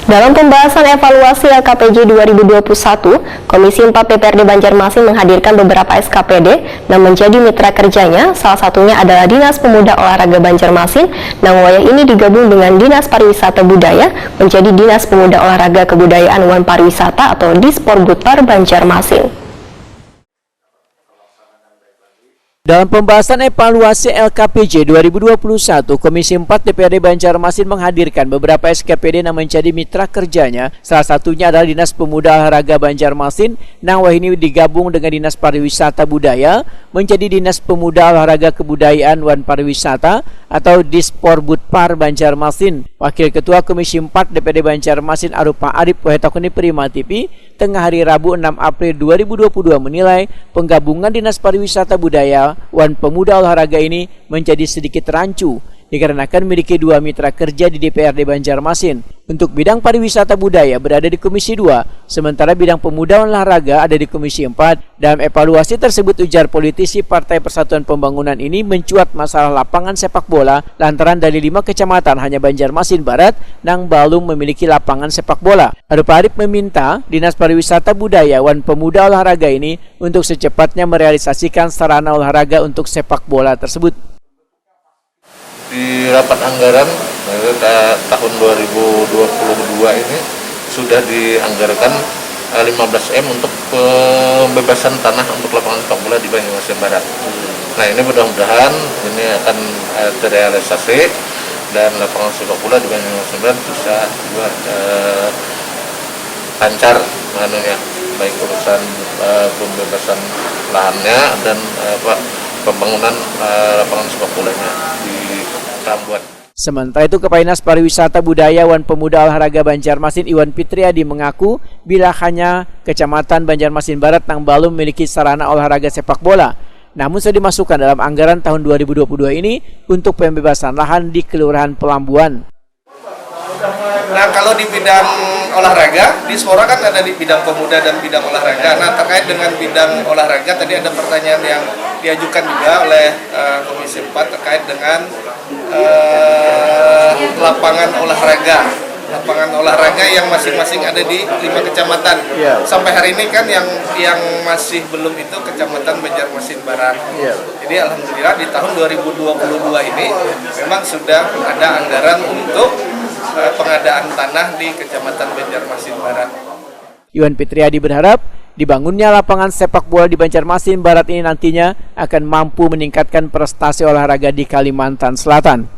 Dalam pembahasan evaluasi LKPJ 2021, Komisi 4 DPRD Banjarmasin menghadirkan beberapa SKPD yang menjadi mitra kerjanya. Salah satunya adalah Dinas Pemuda Olahraga Banjarmasin. Nangwaya ini digabung dengan Dinas Pariwisata Budaya menjadi Dinas Pemuda Olahraga Kebudayaan Wan Pariwisata atau Disporbudpar Banjarmasin. Dalam pembahasan evaluasi LKPJ 2021, Komisi 4 DPRD Banjarmasin menghadirkan beberapa SKPD yang menjadi mitra kerjanya. Salah satunya adalah Dinas Pemuda Olahraga Banjarmasin. Nangwah ini digabung dengan Dinas Pariwisata Budaya menjadi Dinas Pemuda Olahraga Kebudayaan Wan Pariwisata atau Disporbudpar Banjarmasin. Wakil Ketua Komisi 4 DPRD Banjarmasin Arupa Arif Wahetakuni Prima TV tengah hari Rabu 6 April 2022 menilai penggabungan Dinas Pariwisata Budaya Wan Pemuda Olahraga ini menjadi sedikit rancu dikarenakan memiliki dua mitra kerja di DPRD Banjarmasin. Untuk bidang pariwisata budaya berada di Komisi 2, sementara bidang pemuda olahraga ada di Komisi 4. Dalam evaluasi tersebut, ujar politisi Partai Persatuan Pembangunan ini mencuat masalah lapangan sepak bola lantaran dari 5 kecamatan hanya Banjarmasin Barat yang belum memiliki lapangan sepak bola. Arupa Arif meminta Dinas Pariwisata Budaya Wan Pemuda Olahraga ini untuk secepatnya merealisasikan sarana olahraga untuk sepak bola tersebut. Di rapat anggaran tahun 2022 ini sudah dianggarkan 15 M untuk pembebasan tanah untuk lapangan sepak bola di Banyumasin Barat. Nah, ini mudah-mudahan ini akan terrealisasi dan lapangan sepak bola di Banyumasin Barat bisa juga lancar baik urusan pembebasan lahannya dan pembangunan lapangan sepak bolanya di Rambuan. Sementara itu, Kepala Dinas Pariwisata Budaya Wan Pemuda Olahraga Banjarmasin Iwan Fitriadi mengaku bila hanya Kecamatan Banjarmasin Barat yang belum memiliki sarana olahraga sepak bola, namun sudah dimasukkan dalam anggaran tahun 2022 ini untuk pembebasan lahan di Kelurahan Pelambuan. Nah, kalau di bidang olahraga, di Spora kan ada di bidang pemuda dan bidang olahraga. Nah, terkait dengan bidang olahraga, tadi ada pertanyaan yang diajukan juga oleh Komisi 4 terkait dengan lapangan olahraga. Lapangan olahraga yang masing-masing ada di 5 kecamatan. Sampai hari ini kan yang masih belum itu Kecamatan Banjarmasin Barat. Jadi alhamdulillah di tahun 2022 ini memang sudah ada anggaran untuk pengadaan tanah di Kecamatan Banjarmasin Barat. Iwan Fitriadi berharap dibangunnya lapangan sepak bola di Banjarmasin Barat ini nantinya akan mampu meningkatkan prestasi olahraga di Kalimantan Selatan.